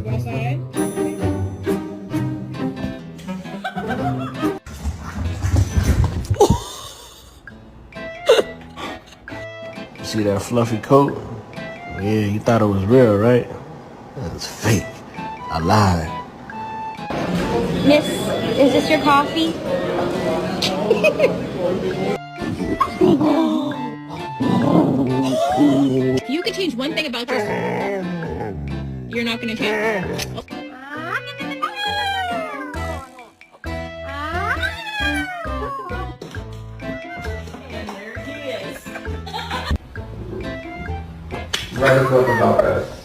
Right side. See that fluffy coat? Yeah, you thought it was real, right? That's fake. I lied. Miss, is this your coffee? If you could change one thing about yourself, you're not gonna change. And there he is. Write a book about us.